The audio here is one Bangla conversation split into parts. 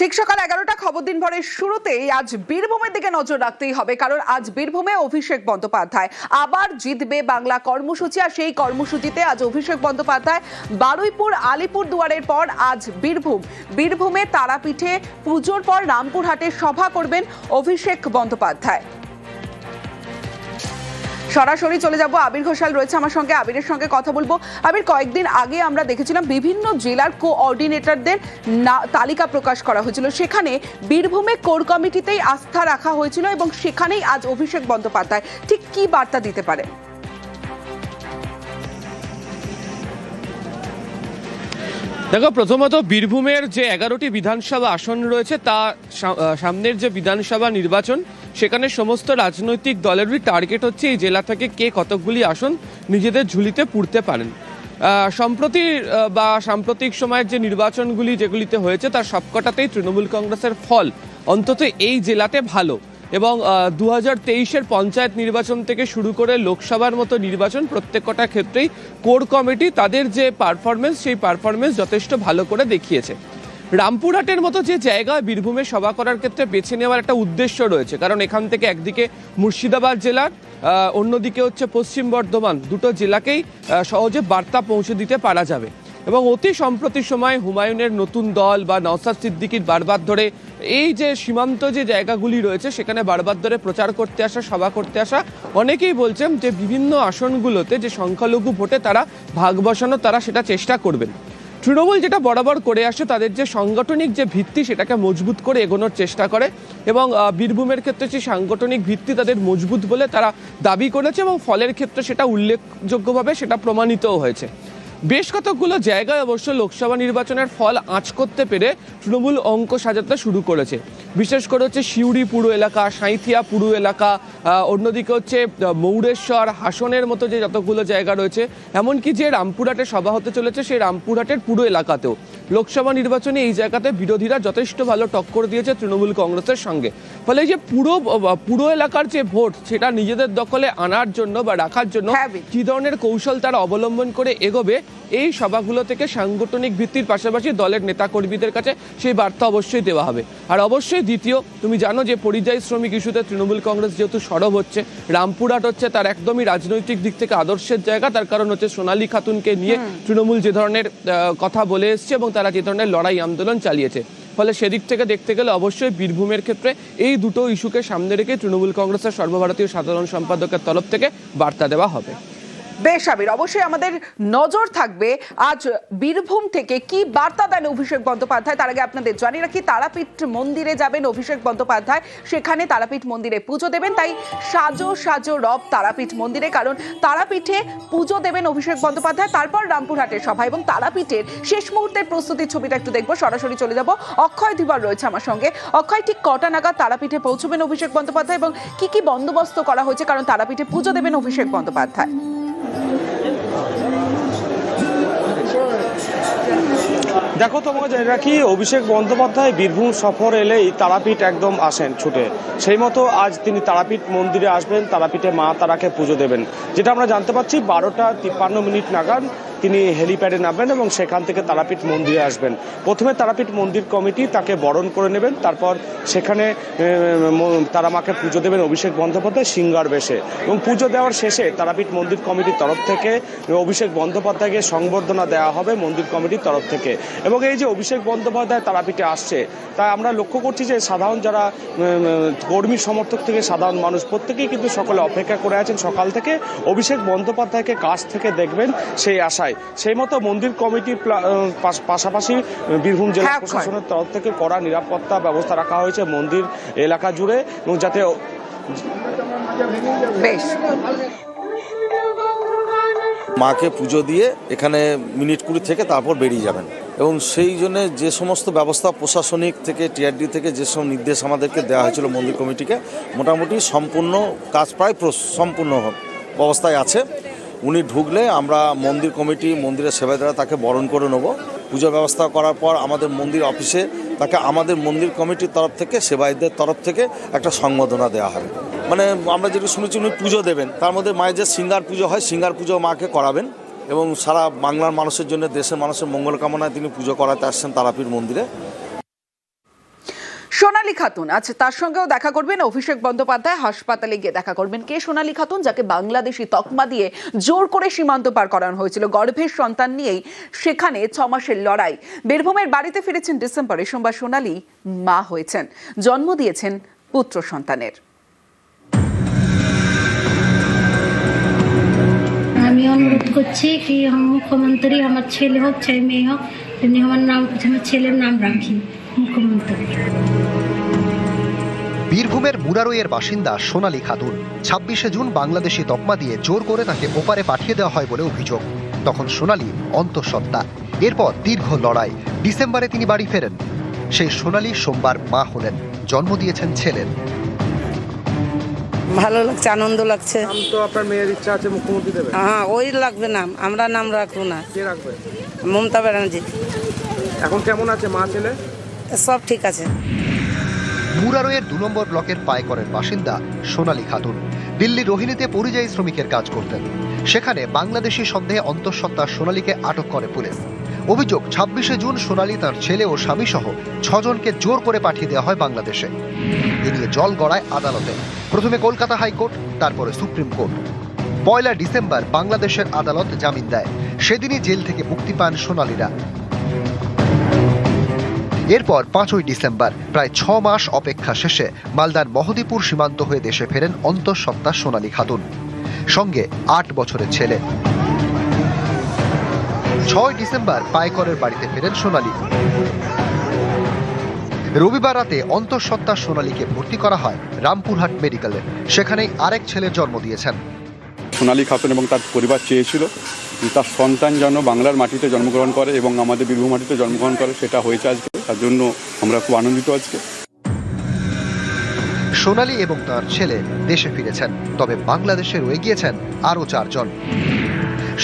ঠিক সকাল 11টা খবর দিন ভরের শুরুতেই আজ বীরভূমের দিকে নজর রাখতেই হবে, কারণ আজ বীরভূমে অভিষেক বন্দ্যোপাধ্যায় আবার জিতবে বাংলা কর্মসূচি। আর সেই কর্মসূচিতে আজ অভিষেক বন্দ্যোপাধ্যায় বারুইপুর আলিপুর দুয়ারের পর আজ বীরভূমে তারাপীঠে পুজোর পর রামপুরহাটে সভা করবেন অভিষেক বন্দ্যোপাধ্যায়। সরাসরি চলে যাব, আবির ঘোষাল রয়েছে আমার সঙ্গে, আবিরের সঙ্গে কথা বলবো। আবির, কয়েকদিন আগে আমরা দেখেছিলাম বিভিন্ন জেলার কোঅর্ডিনেটরদের তালিকা প্রকাশ করা হয়েছিল, সেখানে বীরভূমে কোর কমিটিতেই আস্থা রাখা হয়েছিল এবং সেখানেই আজ অভিষেক বন্দ্যোপাধ্যায় ঠিক কি বার্তা দিতে পারে? দেখো, প্রথমত বীরভূমের যে 11টি বিধানসভা আসন রয়েছে তা সামনের যে বিধানসভা নির্বাচন, সেখানে সমস্ত রাজনৈতিক দলেরই টার্গেট হচ্ছে এই জেলা থেকে কে কতকগুলি আসন নিজেদের ঝুলিতে পুরতে পারেন। সম্প্রতি বা সাম্প্রতিক সময়ের যে নির্বাচনগুলি যেগুলিতে হয়েছে তার সবকটাতেই তৃণমূল কংগ্রেসের ফল অন্তত এই জেলাতে ভালো, এবং 2023-এর পঞ্চায়েত নির্বাচন থেকে শুরু করে লোকসভার মতো নির্বাচন প্রত্যেকটা ক্ষেত্রেই কোর কমিটি তাদের যে পারফরমেন্স সেই পারফরমেন্স যথেষ্ট ভালো করে দেখিয়েছে। রামপুরহাটের মতো যে জায়গায় বীরভূমে সভা করার ক্ষেত্রে বেছে নেওয়ার একটা উদ্দেশ্য রয়েছে, কারণ এখান থেকে একদিকে মুর্শিদাবাদ জেলার, অন্যদিকে হচ্ছে পশ্চিম বর্ধমান, দুটো জেলাকেই সহজে বার্তা পৌঁছে দিতে পারা যাবে। এবং অতি সম্প্রতি সময় হুমায়ুনের নতুন দল বা নওশাদ সিদ্দিকীর বারবার ধরে এই যে সীমান্ত যে জায়গাগুলি রয়েছে সেখানে বারবার ধরে প্রচার করতে আসা, সভা করতে আসা, অনেকেই বলছেন যে বিভিন্ন আসনগুলোতে যে সংখ্যালঘু ভোটে তারা ভাগ বসানো, তারা সেটা চেষ্টা করবেন। তৃণমূল যেটা বরাবর করে আসে, তাদের যে সাংগঠনিক যে ভিত্তি সেটাকে মজবুত করে এগোনোর চেষ্টা করে, এবং বীরভূমের ক্ষেত্রে সেই সাংগঠনিক ভিত্তি তাদের মজবুত বলে তারা দাবি করেছে, এবং ফলের ক্ষেত্রে সেটা উল্লেখযোগ্যভাবে সেটা প্রমাণিতও হয়েছে। বেশ কতকগুলো জায়গায় অবশ্য লোকসভা নির্বাচনের ফল আঁচ করতে পেরে তৃণমূল অঙ্ক সাজাতে শুরু করেছে। বিশেষ করে হচ্ছে সিউড়ি পুরো এলাকা, সাঁইথিয়া পুরো এলাকা, অন্যদিকে হচ্ছে মৌরেশ্বর, হাসনের মতো যে যতগুলো জায়গা রয়েছে, এমনকি যে রামপুরহাটে সভা হতে চলেছে সেই রামপুরহাটের পুরো এলাকাতেও লোকসভা নির্বাচনে এই জায়গাতে বিরোধীরা যথেষ্ট ভালো টক্কর দিয়েছে তৃণমূল কংগ্রেসের সঙ্গে। ফলে যে পুরো এলাকার যে ভোট সেটা নিজেদের দখলে আনার জন্য বা রাখার জন্য কি ধরনের কৌশল তারা অবলম্বন করে এগোবে, এই সভাগুলো থেকে সাংগঠনিক ভিত্তির পাশাপাশি দলের নেতাকর্মীদের কাছে সেই বার্তা অবশ্যই দেওয়া হবে। আর অবশ্যই দ্বিতীয়, তুমি জানো যে পরিযায়ী শ্রমিক ইস্যুতে তৃণমূল কংগ্রেস যেহেতু সরব হচ্ছে, রামপুরহাট হচ্ছে তার একদমই রাজনৈতিক দিক থেকে আদর্শের জায়গা। তার কারণ হচ্ছে সোনালী খাতুনকে নিয়ে তৃণমূল যে ধরনের কথা বলে এসছে এবং তারা যে ধরনের লড়াই আন্দোলন চালিয়েছে। ফলে সেদিক থেকে দেখতে গেলে অবশ্যই বীরভূমের ক্ষেত্রে এই দুটো ইস্যুকে সামনে রেখে তৃণমূল কংগ্রেসের সর্বভারতীয় সাধারণ সম্পাদকের তরফ থেকে বার্তা দেওয়া হবে। বেশ আবির, অবশ্যই আমাদের নজর থাকবে আজ বীরভূম থেকে কি বার্তা দেন অভিষেক বন্দ্যোপাধ্যায়। তার আগে আপনাদের জানিয়ে রাখি, তারাপীঠ মন্দিরে যাবেন অভিষেক বন্দ্যোপাধ্যায়, সেখানে তারাপীঠ মন্দিরে পুজো দেবেন। তাই সাজো সাজো রব তারাপীঠ মন্দিরে, কারণ তারাপীঠে পুজো দেবেন অভিষেক বন্দ্যোপাধ্যায়, তারপর রামপুরহাটের সভা এবং তারাপীঠের শেষ মুহূর্তের প্রস্তুতির ছবিটা একটু দেখবো। সরাসরি চলে যাব, অক্ষয় ধীবর রয়েছে আমার সঙ্গে। অক্ষয়, ঠিক কটা নাগাদ তারাপীঠে পৌঁছবেন অভিষেক বন্দ্যোপাধ্যায় এবং কি কি বন্দোবস্ত করা হয়েছে, কারণ তারাপীঠে পুজো দেবেন অভিষেক বন্দ্যোপাধ্যায়? দেখো, তোমাকে জেনে রাখি, অভিষেক বন্দ্যোপাধ্যায় বীরভূম সফর এলেই তারাপীঠ একদম আসেন ছুটে। সেই মতো আজ তিনি তারাপীঠ মন্দিরে আসবেন, তারাপীঠে মা তারাকে পুজো দেবেন। যেটা আমরা জানতে পারছি 12:53 নাগাদ তিনি হেলিপ্যাডে নামবেন এবং সেখান থেকে তারাপীঠ মন্দিরে আসবেন। প্রথমে তারাপীঠ মন্দির কমিটি তাকে বরণ করে নেবেন, তারপর সেখানে তারা মাকে পুজো দেবেন অভিষেক বন্দ্যোপাধ্যায় সিঙ্গার বেশে, এবং পুজো দেওয়ার শেষে তারাপীঠ মন্দির কমিটির তরফ থেকে অভিষেক বন্দ্যোপাধ্যায়কে সংবর্ধনা দেওয়া হবে মন্দির কমিটির তরফ থেকে। এবং এই যে অভিষেক বন্দ্যোপাধ্যায় তারাপীঠে আসছে, তাই আমরা লক্ষ্য করছি যে সাধারণ যারা কর্মী সমর্থক থেকে সাধারণ মানুষ প্রত্যেকেই কিন্তু সকলে অপেক্ষা করে আছেন সকাল থেকে অভিষেক বন্দ্যোপাধ্যায়কে কাছ থেকে দেখবেন সেই আশায়। সেই মতো মন্দির কমিটির পাশাপাশি বীরভূম জেলা প্রশাসনের তরফ থেকে কড়া নিরাপত্তা ব্যবস্থা রাখা হয়েছে মন্দির এলাকা জুড়ে, এবং যাতে মাকে পুজো দিয়ে এখানে মিনিট 20 থেকে তারপর বেরিয়ে যাবেন। এবং সেই জন্য যে সমস্ত ব্যবস্থা প্রশাসনিক থেকে টিআরডি থেকে যেসব নির্দেশ আমাদেরকে দেওয়া হয়েছিল মন্দির কমিটিকে, মোটামুটি সম্পূর্ণ কাজ প্রায় সম্পূর্ণ অবস্থায় আছে। উনি ঢুকলে আমরা মন্দির কমিটি, মন্দিরের সেবাদারা তাকে বরণ করে নেব। পুজো ব্যবস্থা করার পর আমাদের মন্দির অফিসে তাকে আমাদের মন্দির কমিটির তরফ থেকে, সেবায়তদের তরফ থেকে একটা সংবর্ধনা দেওয়া হবে। মানে আমরা যেটা শুনেছি উনি পুজো দেবেন, তার মধ্যে মায়ের যে সিঙ্গার পুজো হয়, সিঙ্গার পুজো মাকে করাবেন এবং সারা বাংলার মানুষের জন্য, দেশের মানুষের মঙ্গল কামনায় তিনি পুজো করাতে আসছেন তারাপীঠ মন্দিরে। সোনালী খাতুন আজ তার সঙ্গেও দেখা করবেন অভিষেক বন্দ্যোপাধ্যায়। হাসপাতালে গিয়ে দেখা করবেন কে সোনালী খাতুন, যাকে বাংলাদেশি তকমা দিয়ে জোর করে সীমান্ত পার করানো হয়েছিল গর্ভের সন্তান নিয়েই। সেখানে 6 মাসের লড়াই। বীরভূমের বাড়িতে ফিরেছেন ডিসেম্বরে। সোমবার সোনালী মা হয়েছেন, জন্ম দিয়েছেন পুত্র সন্তানের। আমি অনুরোধ করছি কি মুখ্যমন্ত্রী আমার ছেলে হোক চাই মেয়ে হোক, তেমনি আমার ছেলের নাম রাখি মুখ্যমন্ত্রী। বীরভূমের মুরারইয়ের বাসিন্দা সোনালী খাতুন। 26শে জুন বাংলাদেশি তকমা দিয়ে জোর করে তাকে ওপারে পাঠিয়ে দেওয়া হয় বলে অভিযোগ। তখন সোনালী অন্তঃসত্ত্বা। এরপর দীর্ঘ লড়াই। ডিসেম্বরে তিনি বাড়ি ফেরেন। সেই সোনালী সোমবার মা হলেন, জন্ম দিয়েছেন ছেলের। ভালো লাগছে, আনন্দ লাগছে। নাম তো আপনার মেয়ের ইচ্ছা আছে মুখ্যমন্ত্রী দেবে? হ্যাঁ, ওই লাগবে নাম, আমরা নাম রাখবো না। কে রাখবে? মমতা ব্যানার্জি। এখন কেমন আছে মা ছেলে? সব ঠিক আছে। মুরারইয়ের 2 নম্বর ব্লকের পায়করের বাসিন্দা সোনালী খাতুন দিল্লি রোহিণীতে পরিযায়ী শ্রমিকের কাজ করতেন। সেখানে বাংলাদেশি সন্দেহে অন্তঃসত্ত্বা সোনালীকে আটক করে পুলিশ। অভিযোগ, 26শে জুন সোনালী তার ছেলে ও স্বামী সহ 6 জনকে জোর করে পাঠিয়ে দেওয়া হয় বাংলাদেশে। এ নিয়ে জল গড়ায় আদালতে, প্রথমে কলকাতা হাইকোর্ট, তারপরে সুপ্রিম কোর্ট। 1 ডিসেম্বর বাংলাদেশের আদালত জামিন দেয়। সেদিনই জেল থেকে মুক্তি পান সোনালীরা। এরপর 5 ডিসেম্বর প্রায় 6 মাস অপেক্ষা শেষে মালদার মহদীপুর সীমান্ত হয়ে দেশে ফেরেন অন্তঃসত্ত্বা সোনালী খাতুন, সঙ্গে 8 বছরের ছেলে। 6 ডিসেম্বর পায়করের বাড়িতে ফেরেন সোনালী। রবিবার রাতে অন্তঃসত্ত্বা সোনালীকে ভর্তি করা হয় রামপুরহাট মেডিকেলে। সেখানেই আরেক ছেলের জন্ম দিয়েছেন। সোনালী খাতুন এবং তার পরিবার চেয়েছিল তার সন্তান যেন বাংলার মাটিতে জন্মগ্রহণ করে এবং আমাদের বীরভূম মাটিতে জন্মগ্রহণ করে, সেটা হয়েছে আজকে। তার জন্য আমরা খুব আনন্দিত আজকে। সোনালী এবং তার ছেলে দেশে ফিরেছেন, তবে বাংলাদেশে রয়ে গিয়েছেন আরও 4 জন।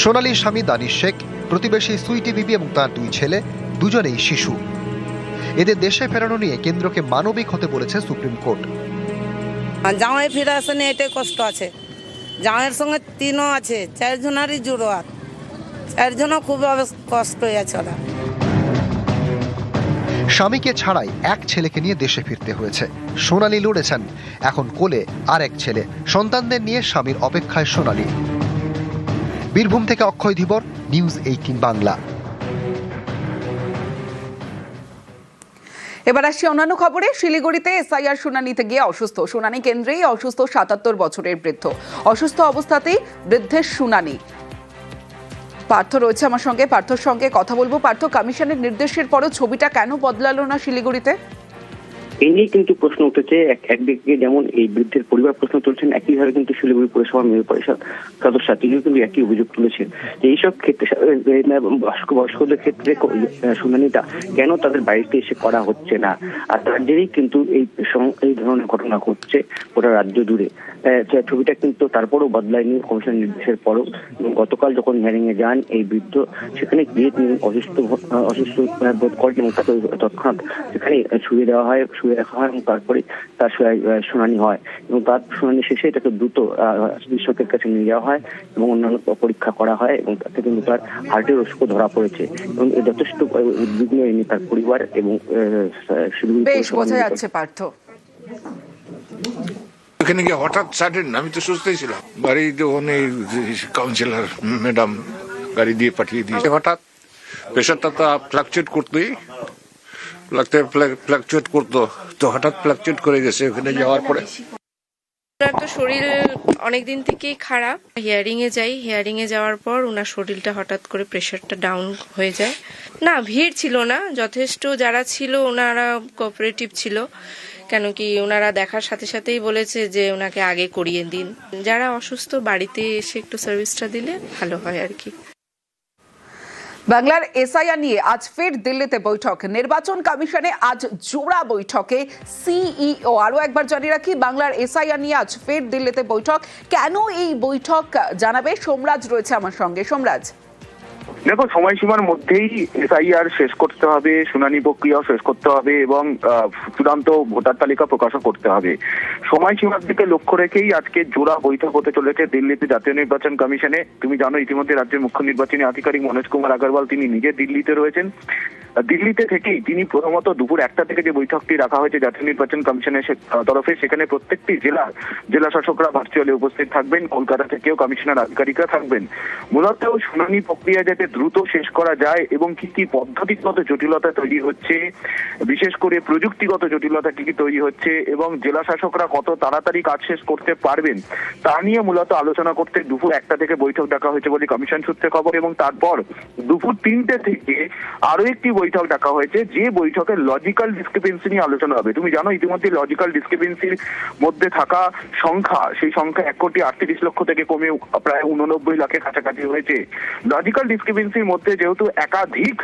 সোনালীর স্বামী দানিশ শেখ, প্রতিবেশী সুইটি বিবি এবং তার 2 ছেলে, দুজনেই শিশু। এদের দেশে ফেরানো নিয়ে কেন্দ্রকে মানবিক হতে বলেছে সুপ্রিম কোর্ট। জামাই ফিরে আসেনি, এটাই কষ্ট আছে। জামাইয়ের সঙ্গে 3ও আছে, 4 জনেরই জরুরত। 4 জনও খুব কষ্ট হয়েছে ওরা। স্বামীকে ছাড়াই 1 ছেলেকে নিয়ে দেশে ফিরতে হয়েছে। সোনালী লড়েছেন, এখন কোলে আরেক ছেলে। সন্তানদের নিয়ে স্বামীর অপেক্ষায় সোনালী। বীরভূম থেকে অক্ষয় ধীবর, নিউজ 18 বাংলা। এবার আসছি অন্যান্য খবরে। শিলিগুড়িতে এসআইআর শুনানিতে গিয়ে অসুস্থ। শুনানি কেন্দ্রেই অসুস্থ 77 বছরের বৃদ্ধ। অসুস্থ অবস্থাতেই বৃদ্ধের শুনানি। পার্থ রয়েছে আমার সঙ্গে, পার্থর সঙ্গে কথা বলবো। পার্থ, কমিশনের নির্দেশের পরও ছবিটা কেন বদলালো না শিলিগুড়িতে? এই নিয়ে কিন্তু প্রশ্ন উঠেছে। একদিকে যেমন এই বৃদ্ধের পরিবার প্রশ্ন তুলছেন, একইভাবে কিন্তু শিলিগুড়ি পৌরসভা মেয়র পরিষদ সদস্য তিনিও কিন্তু একই অভিযোগ তুলেছেন যে এইসব ক্ষেত্রে বয়স্কদের ক্ষেত্রে শুনানিটা কেন তাদের বাড়িতে এসে করা হচ্ছে না। আর তার জেরেই কিন্তু এই ধরনের ঘটনা ঘটছে গোটা রাজ্য জুড়ে। ছবিটা কিন্তু তারপরও বদলায়নি কমিশনের নির্দেশের পরও। গতকাল যখন হিয়ারিং এ যান এই বৃদ্ধ, সেখানে গিয়ে তিনি অসুস্থ বোধ করেন এবং তাকে তৎক্ষণাৎ সেখানে শুয়ে দেওয়া হয়, শুয়ে রাখা হয় এবং তারপরে তার শুনানি হয়। এবং তার শুনানি শেষে এটাকে দ্রুত চিকিৎসকের কাছে নিয়ে যাওয়া হয় এবং অন্যান্য পরীক্ষা করা হয় এবং তাতে কিন্তু তার হার্টের অসুখও ধরা পড়েছে এবং যথেষ্ট উদ্বিগ্ন এনে তার পরিবার এবং বেশ বোঝা যাচ্ছে পার্থ। এখানে গিয়ে হঠাৎ সাডেন, আমি তো সুস্থই ছিলাম, বাড়িতে ওখানে কাউন্সিলর ম্যাডাম গাড়ি দিয়ে পাঠিয়ে দিয়েছে। হঠাৎ প্রেশারটা তো ফ্লাকচুয়েট করতোই, ফ্লাকচুয়েট করতো, তো হঠাৎ ফ্লাকচুয়েট করে গেছে ওখানে যাওয়ার পরে। তো শরীর অনেক দিন থেকেই খারাপ। হিয়ারিং এ যাই, হিয়ারিং এ যাওয়ার পর ওনার শরীরটা হঠাৎ করে প্রেশারটা ডাউন হয়ে যায়। না, ভিড় ছিল না, যথেষ্ট যারা ছিল ওনারা কোঅপারেটিভ ছিল। কেন কি ওনারা দেখার সাথে সাথেই বলেছে যে ওনাকে আগে করিয়ে দিন। যারা অসুস্থ বাড়িতে এসে একটু সার্ভিসটা দিলে ভালো হয় আর কি। বাংলার এসআইআর নিয়ে আজ ফের দিল্লিতে বৈঠক। নির্বাচন কমিশনে আজ জোড়া বৈঠকে সিইও। আরো একবার জানিয়ে রাখি, বাংলার এসআইআর নিয়ে আজ ফের দিল্লিতে বৈঠক। কেন এই বৈঠক জানাবে সোমরাজ রয়েছে আমার সঙ্গে। সোমরাজ, দেখো, সময়সীমার মধ্যেই এসআইআর শেষ করতে হবে, শুনানি প্রক্রিয়াও শেষ করতে হবে এবং চূড়ান্ত ভোটার তালিকা প্রকাশও করতে হবে। সময়সীমার দিকে লক্ষ্য রেখেই আজকে জোড়া বৈঠক হতে চলেছে দিল্লিতে জাতীয় নির্বাচন কমিশনে। তুমি জানো ইতিমধ্যে রাজ্যের মুখ্য নির্বাচনী আধিকারিক মনোজ কুমার আগরওয়াল তিনি নিজে দিল্লিতে রয়েছেন। দিল্লিতে থেকেই তিনি প্রথমত দুপুর 1টা থেকে যে বৈঠকটি রাখা হয়েছে জাতীয় নির্বাচন কমিশনের তরফে, সেখানে প্রত্যেকটি জেলা শাসকরা ভার্চুয়ালি উপস্থিত থাকবেন, কলকাতা থেকেও কমিশনার আধিকারিকরা থাকবেন। মূলত শুনানি প্রক্রিয়া যাতে দ্রুত শেষ করা যায় এবং কি কি পদ্ধতিগত জটিলতা তৈরি হচ্ছে, বিশেষ করে প্রযুক্তিগত জটিলতা কি কি তৈরি হচ্ছে এবং জেলা শাসকরা কত তাড়াতাড়ি কাজ শেষ করতে পারবেন তা নিয়ে মূলত আলোচনা করতে দুপুর 1টা থেকে বৈঠক ডাকা হয়েছে বলে কমিশন সূত্রে খবর। এবং তারপর দুপুর 3টে থেকে আরো একটি বৈঠক ডাকা হয়েছে, যে বৈঠকে লজিক্যাল ডিসক্রিপেন্সি নিয়ে আলোচনা হবে। তুমি জানো ইতিমধ্যে লজিক্যাল ডিসক্রিপেন্সির মধ্যে থাকা সংখ্যা, সেই সংখ্যা 1,38,00,000 থেকে কমে প্রায় 89 লাখের কাছাকাছি হয়েছে। লজিক্যাল ডিসক্রিপেন্সির মধ্যে যেহেতু একাধিক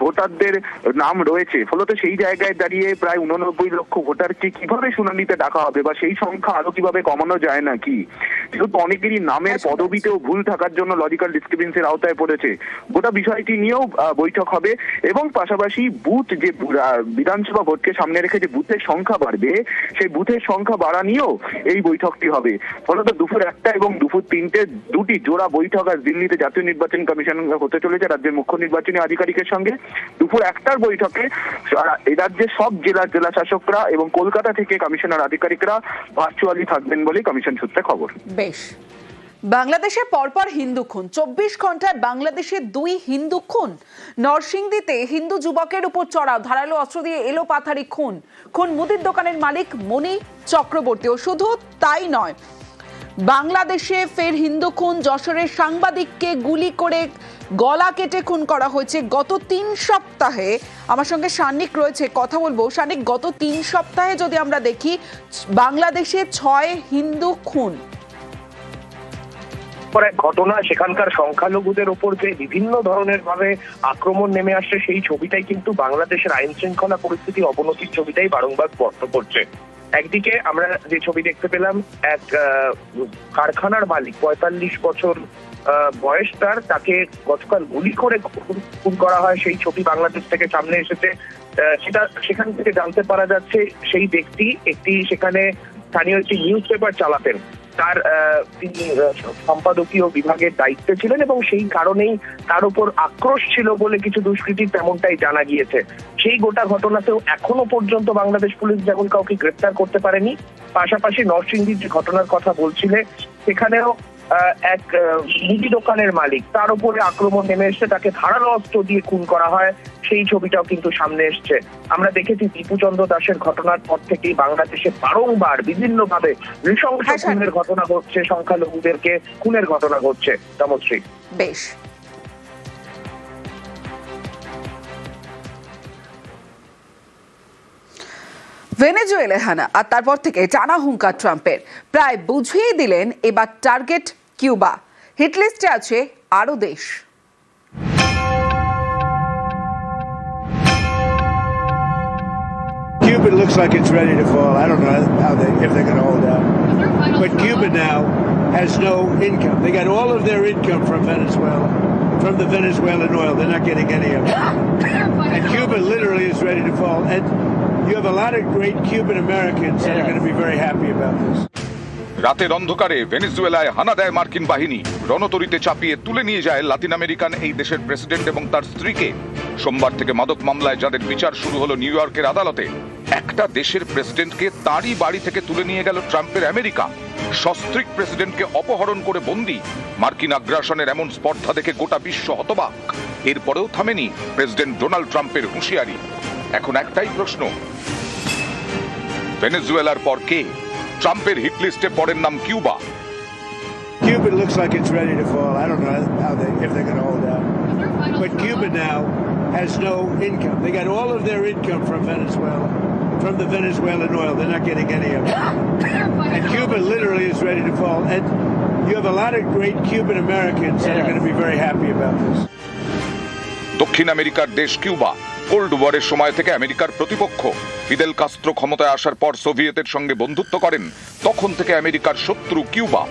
ভোটারদের নাম রয়েছে, ফলত সেই জায়গায় দাঁড়িয়ে প্রায় 89 লক্ষ ভোটারকে কিভাবে শুনানিতে ডাকা হবে বা সেই সংখ্যা আরো কিভাবে কমানো যায় নাকি, যেহেতু অনেকেরই নামের পদবিতেও ভুল থাকার জন্য লজিক্যাল ডিসক্রিপেন্সির আওতায় পড়েছে, গোটা বিষয়টি নিয়েও বৈঠক হবে। এবং পাশাপাশি বুথ, যে বিধানসভা ভোটকে সামনে রেখে যে বুথের সংখ্যা বাড়বে, সেই বুথের সংখ্যা বাড়া নিয়েও এই বৈঠকটি হবে। ফলত দুপুর 1টা এবং দুপুর 3টে দুটি জোড়া বৈঠক আজ দিল্লিতে জাতীয় নির্বাচন কমিশন হতে চলেছে রাজ্যের মুখ্য নির্বাচনী আধিকারিকের সঙ্গে। দুপুর 1টার বৈঠকে এই রাজ্যের সব জেলা শাসকরা এবং কলকাতা থেকে কমিশনার আধিকারিকরা ভার্চুয়ালি থাকবেন বলে কমিশন সূত্রে খবর। বেশ। বাংলাদেশে পরপর হিন্দু খুন, 24 ঘন্টায় বাংলাদেশে 2 হিন্দু খুন। নরসিংদীতে হিন্দু যুবকের উপর চড়াও, ধারালো অস্ত্র দিয়ে এলো পাথারি খুন মুদির দোকানের মালিক মণি চক্রবর্তী। ও শুধু তাই নয়, বাংলাদেশে ফের হিন্দু খুন, যশোরের সাংবাদিককে গুলি করে গলা কেটে খুন করা হয়েছে। গত 3 সপ্তাহে আমার সঙ্গে সান্নিক রয়েছে, কথা বলবো। সান্নিক, গত 3 সপ্তাহে যদি আমরা দেখি বাংলাদেশে 6 হিন্দু খুন। ঘটনা, সেখানকার সংখ্যালঘুদের উপর যে বিভিন্ন ধরনের ভাবে আক্রমণ নেমে আসছে, সেই ছবিটাই কিন্তু বাংলাদেশের আইন শৃঙ্খলা পরিস্থিতি অবনতির ছবিটাই বারংবার স্পষ্ট করছে। একদিকে আমরা যে ছবি দেখতে পেলাম, এক কারখানার মালিক 45 বছর বয়স তাকে গতকাল গুলি করে খুন করা হয়, সেই ছবি বাংলাদেশ থেকে সামনে এসেছে। সেখান থেকে জানতে পারা যাচ্ছে সেই ব্যক্তি সেখানে স্থানীয় একটি নিউজ পেপার চালাতেন, তিনি সম্পাদকীয় বিভাগের দায়িত্বে ছিলেন এবং সেই কারণেই তার উপর আক্রোশ ছিল বলে কিছু দুষ্কৃতী তেমনটাই জানা গিয়েছে। সেই গোটা ঘটনাতেও এখনো পর্যন্ত বাংলাদেশ পুলিশ যেমন কাউকে গ্রেফতার করতে পারেনি। পাশাপাশি নরসিংদীর যে ঘটনার কথা বলছিলে, সেখানেও এক মুদি দোকানের মালিক, তার উপরে আক্রমণ নেমে এসছে, তাকে ধারালো অস্ত্র দিয়ে খুন করা হয়, সেই ছবিটাও কিন্তু সামনে এসছে। আমরা দেখেছি দীপুচন্দ্র দাসের ঘটনার পর থেকেই বাংলাদেশে বারংবার বিভিন্ন ভাবে নৃশংস খুনের ঘটনা ঘটছে, সংখ্যালঘুদেরকে খুনের ঘটনা ঘটছে। তমশ্রী, বেশ। ভেনেজুয়েলা হানা, আর তারপর থেকে টানা হুঙ্কার ট্রাম্পের, প্রায় বুঝিয়ে দিলেন এবার টার্গেট কিউবা। হিটলিস্টে আছে আরো দেশ। Cuba looks like it's ready to fall. I don't know if they're going to hold out. But Cuba now has no income. They got all of their income from Venezuela, from the Venezuelan oil. They're not getting any of it. And Cuba literally is ready to fall. And you have a lot of great Cuban Americans that are going to be very happy about this. রাতের অন্ধকারে ভেনেজুয়েলায় হানা দেয় মার্কিন বাহিনী, রণতরীতে চাপিয়ে তুলে নিয়ে যায় লাতিন আমেরিকান এই দেশের প্রেসিডেন্ট এবং তার স্ত্রীকে। সোমবার থেকে মাদক মামলায় যাদের বিচার শুরু হলো নিউ ইয়র্কের আদালতে, একটা দেশের প্রেসিডেন্টকে তারই বাড়ি থেকে তুলে নিয়ে গেল ট্রাম্পের আমেরিকা। সস্ত্রীক প্রেসিডেন্টকে অপহরণ করে বন্দী। মার্কিন আগ্রাসনের এমন স্পর্ধা দেখে গোটা বিশ্ব হতবাক। এরপরেও থামেনি প্রেসিডেন্ট ডোনাল্ড ট্রাম্পের হুঁশিয়ারি। এখন একটাই প্রশ্ন, ভেনেজুয়েলার পর কে? ট্রাম্পের হিট লিস্টে পড়েন নাম Cuba. Cuba looks like it's ready to fall. I don't know if they're going to hold out. But Cuba now has no income. They got all of their income from Venezuela, from the Venezuelan oil. They're not getting any of it. And Cuba literally is ready to fall. And you have a lot of great Cuban Americans that are going to be very happy about this. দক্ষিণ আমেরিকার দেশ কিউবা কোল্ড ওয়ারের সময় থেকে আমেরিকার প্রতিপক্ষ। ফিদেল কাস্ত্রো ক্ষমতায় আসার পর সোভিয়েতের সঙ্গে বন্ধুত্ব করেন, তখন থেকে আমেরিকার শত্রু কিউবা।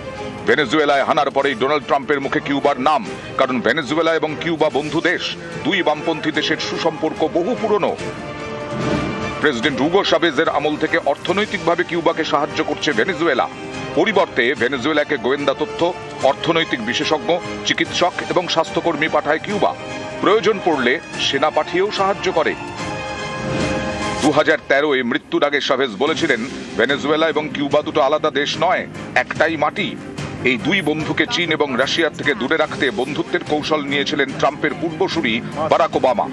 ভেনেজুয়েলায় হানার পরেই ডোনাল্ড ট্রাম্পের মুখে কিউবার নাম, কারণ ভেনেজুয়েলা এবং কিউবা বন্ধু দেশ। দুই বামপন্থী দেশের সুসম্পর্ক বহু পুরনো। প্রেসিডেন্ট হুগো চাভেজের আমল থেকে অর্থনৈতিকভাবে কিউবাকে সাহায্য করছে ভেনেজুয়েলা। পরিবর্তে ভেনেজুয়েলাকে গোয়েন্দা তথ্য, অর্থনৈতিক বিশেষজ্ঞ, চিকিৎসক এবং স্বাস্থ্যকর্মী পাঠায় কিউবা। প্রয়োজন পড়লে সেনা পাঠিয়েও সাহায্য করে। 2013-এ মৃত্যুর আগে শাভেজ বলেছিলেন, ভেনেজুয়েলা এবং কিউবা দুটো আলাদা দেশ নয়, একটাই মাটি। এই দুই বন্ধুকে চীন এবং রাশিয়ার থেকে দূরে রাখতে বন্ধুত্বের কৌশল নিয়েছিলেন ট্রাম্পের পূর্বসূরি বারাক ওবামা।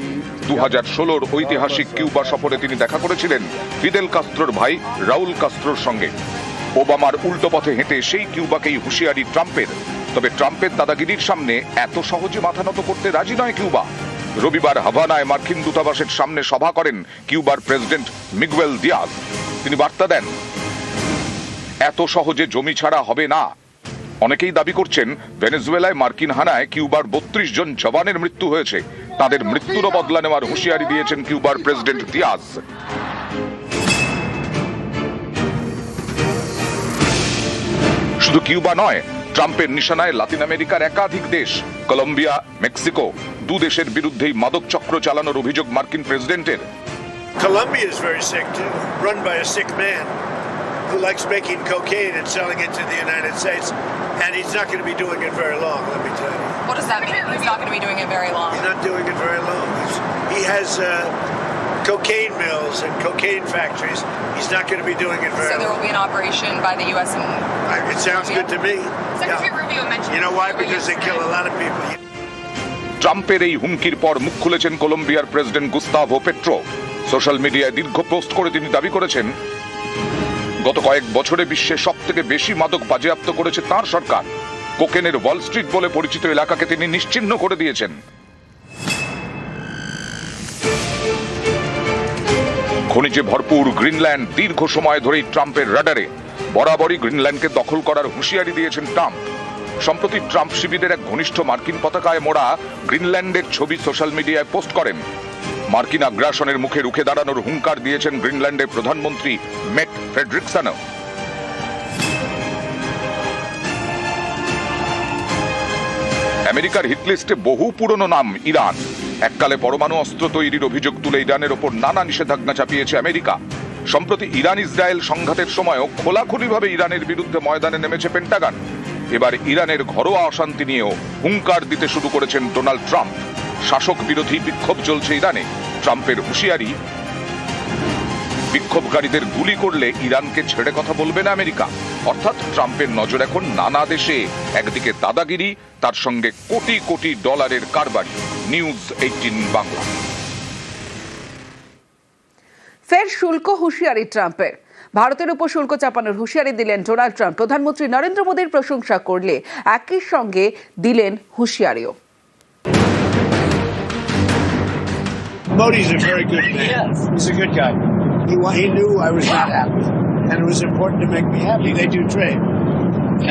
2016-র ঐতিহাসিক কিউবা সফরে তিনি দেখা করেছিলেন ফিদেল কাস্ত্রোর ভাই রাউল কাস্ত্রোর সঙ্গে। ওবামার উল্টো পথে হেঁটে সেই কিউবাকেই হুঁশিয়ারি ট্রাম্পের। তবে ট্রাম্পের দাদাগিরির সামনে এত সহজে মাথা নত করতে রাজি নয় কিউবা। রবিবার হাভানায় মার্কিন দূতাবাসের সামনে সভা করেন কিউবার প্রেসিডেন্ট মিগুয়েল দিয়াজ। তিনি বার্তা দেন, এত সহজে জমি ছাড়া হবে না। অনেকেই দাবি করছেন, ভেনেজুয়েলায় মার্কিন হানায় কিউবার 32 জন জওয়ানের মৃত্যু হয়েছে। তাদের মৃত্যুরও বদলা নেওয়ার হুঁশিয়ারি দিয়েছেন কিউবার প্রেসিডেন্ট দিয়াজ। শুধু কিউবা নয়, ট্রাম্পের নিশানায় লাতিন আমেরিকার একাধিক দেশ, কলম্বিয়া, মেক্সিকো। দু দেশের বিরুদ্ধেই মাদক চক্র চালানোর অভিযোগ মার্কিন প্রেসিডেন্টের। Colombia is very sick too, run by a sick man who likes making cocaine and selling it to the United States, and he's not going to be doing it very long, let me tell you. What does that mean? He's not going to be doing it very long. He's not doing it very long. He has cocaine mills and cocaine factories. He's not going to be doing it very long. So there will be an operation by the U.S. and It sounds good to me. Secretary Rubio mentioned. You know why? Because they kill a lot of people. ট্রাম্পের এই হুমকির পর মুখ খুলেছেন কলম্বিয়ার প্রেসিডেন্ট গুস্তাভো পেট্রো। সোশ্যাল মিডিয়ায় দীর্ঘ পোস্ট করে তিনি দাবি করেছেন, গত কয়েক বছরে বিশ্বে সবথেকে বেশি মাদক বাজেয়াপ্ত করেছে তার সরকার। কোকেনের ওয়াল স্ট্রিট বলে পরিচিত এলাকাকে তিনি নিশ্চিহ্ন করে দিয়েছেন। খনিজে ভরপুর গ্রিনল্যান্ড দীর্ঘ সময় ধরেই ট্রাম্পের রাডারে। বরাবরই গ্রিনল্যান্ডকে দখল করার হুঁশিয়ারি দিয়েছেন ট্রাম্প। সম্প্রতি ট্রাম্প শিবিরের এক ঘনিষ্ঠ মার্কিন পতাকায় মোড়া গ্রিনল্যান্ডের ছবি সোশ্যাল মিডিয়ায় পোস্ট করেন। মার্কিন আগ্রাসনের মুখে রুখে দাঁড়ানোর হুঙ্কার দিয়েছেন গ্রিনল্যান্ডের প্রধানমন্ত্রী মেট ফ্রেডরিকসনও। আমেরিকার হিটলিস্টে বহু পুরনো নাম ইরান। এককালে পরমাণু অস্ত্র তৈরির অভিযোগ তুলে ইরানের ওপর নানা নিষেধাজ্ঞা চাপিয়েছে আমেরিকা। সম্প্রতি ইরান ইসরায়েল সংঘাতের সময়ও খোলাখুলিভাবে ইরানের বিরুদ্ধে ময়দানে নেমেছে পেন্টাগন। এবার ইরানের ঘরোয়া অশান্তি নিয়েও হুঙ্কার দিতে শুরু করেছেন ডোনাল্ড ট্রাম্প। শাসক বিরোধী বিক্ষোভ চলছে ইরানে। ট্রাম্পের হুঁশিয়ারি, বিক্ষোভকারীদের গুলি করলে ইরানকে ছেড়ে কথা বলবে না আমেরিকা। অর্থাৎ ট্রাম্পের নজর এখন নানা দেশে। একদিকে দাদাগিরি, তার সঙ্গে কোটি কোটি ডলারের কারবারি। নিউজ 18 বাংলা। ফের শুল্ক হুঁশিয়ারি ট্রাম্পের। ভারতের উপর শুল্ক চাপানোর হুঁশিয়ারি দিলেন ডোনাল্ড ট্রাম্প। প্রধানমন্ত্রী নরেন্দ্র মোদীর প্রশংসা করলে একই সঙ্গে দিলেন হুঁশিয়ারিও। Modi's a very good man. He's a good guy. He knew I was not happy, and it was important to make me happy. They do trade,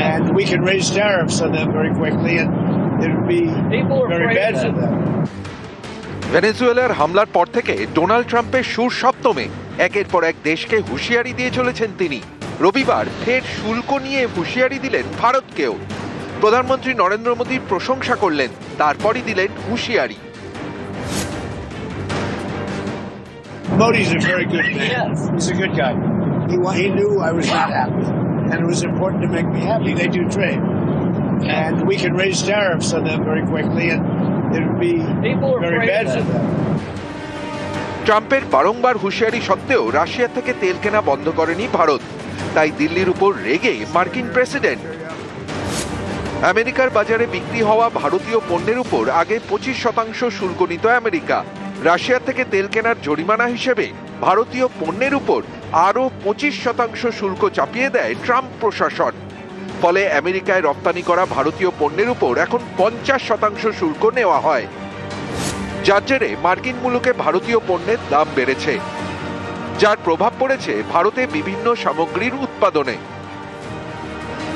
and we can raise tariffs on them very quickly, and it would be very bad for them. ভেনেজুয়েলার হামলার পর থেকে ডোনাল্ড ট্রাম্পের সুর সপ্তমে একের পর এক দেশকে হুঁশিয়ারি দিয়ে চলেছেন তিনি। রবিবার ফের শুল্ক নিয়ে হুঁশিয়ারি দিলেন ভারতকেও। প্রধানমন্ত্রী নরেন্দ্র মোদীর প্রশংসা করলেন, তারপরই দিলেন হুঁশিয়ারি। Modi's a very good man. He's a good guy. He knew I was not happy, and it was important to make me happy. They do trade, and we can raise tariffs on them very quickly, and it would be very bad for them. ট্রাম্পের বারংবার হুঁশিয়ারি সত্ত্বেও রাশিয়া থেকে তেল কেনা বন্ধ করেনি ভারত। তাই দিল্লির উপর রেগে মার্কিন প্রেসিডেন্ট। আমেরিকার বাজারে বিক্রি হওয়া ভারতীয় পণ্যের উপর আগে 25% শুল্ক নিত আমেরিকা। রাশিয়া থেকে তেল কেনার জরিমানা হিসেবে ভারতীয় পণ্যের উপর আরও 25% শুল্ক চাপিয়ে দেয় ট্রাম্প প্রশাসন। ফলে আমেরিকায় রপ্তানি করা ভারতীয় পণ্যের উপর এখন 50% শুল্ক নেওয়া হয়। যার জেরে মার্কিন মুলুকে ভারতীয় পণ্যের দাম বেড়েছে, যার প্রভাব পড়েছে ভারতে বিভিন্ন সামগ্রীর উৎপাদনে।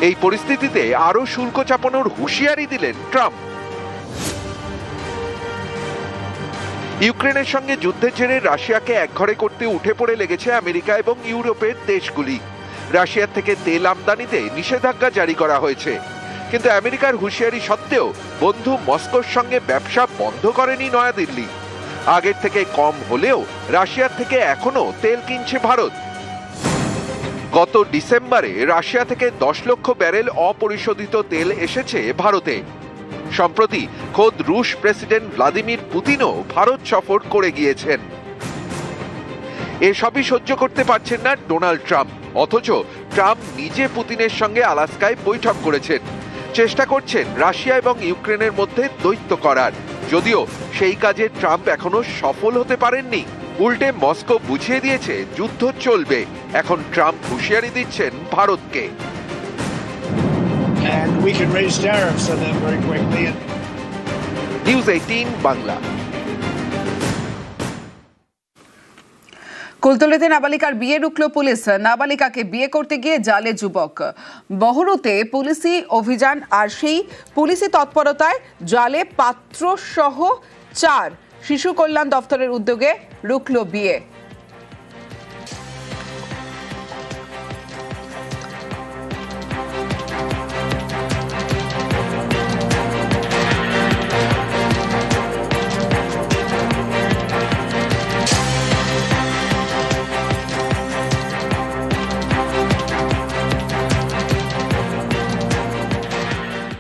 এই পরিস্থিতিতে আরও শুল্ক চাপানোর হুঁশিয়ারি দিলেন ট্রাম্প। ইউক্রেনের সঙ্গে যুদ্ধের জেরে রাশিয়াকে একঘরে করতে উঠে পড়ে লেগেছে আমেরিকা এবং ইউরোপের দেশগুলি। রাশিয়ার থেকে তেল আমদানিতে নিষেধাজ্ঞা জারি করা হয়েছে, কিন্তু আমেরিকার হুঁশিয়ারি সত্ত্বেও বন্ধু মস্কোর সঙ্গে ব্যবসা বন্ধ করেনি নয়াদিল্লি। আগের থেকে কম হলেও রাশিয়ার থেকে এখনো তেল কিনছে ভারত। গত ডিসেম্বরে রাশিয়া থেকে 10 লক্ষ ব্যারেল অপরিশোধিত তেল এসেছে ভারতে। সম্প্রতি খোদ রুশ প্রেসিডেন্ট ভ্লাদিমির পুতিনও ভারত সফর করে গিয়েছেন। এসবই সহ্য করতে পারছেন না ডোনাল্ড ট্রাম্প, অথচ ট্রাম্প নিজে পুতিনের সঙ্গে আলাস্কায় বৈঠক করেছেন। চেষ্টা করছেন রাশিয়া এবং ইউক্রেনের মধ্যে দ্বৈত করার, যদিও সেই কাজে ট্রাম্প এখনো সফল হতে পারেননি। উল্টে মস্কো বুঝিয়ে দিয়েছে যুদ্ধ চলবে। এখন ট্রাম্প হুঁশিয়ারি দিচ্ছেন ভারতকে। নিউজ 18 বাংলা। কুলতলিতে নাবালিকার বিয়ে রুখল পুলিশ। নাবালিকাকে বিয়ে করতে গিয়ে জালে যুবক। বহরুতে পুলিশি অভিযান আর সেই পুলিশি তৎপরতায় জালে পাত্র সহ 4। শিশু কল্যাণ দপ্তরের উদ্যোগে রুখল বিয়ে।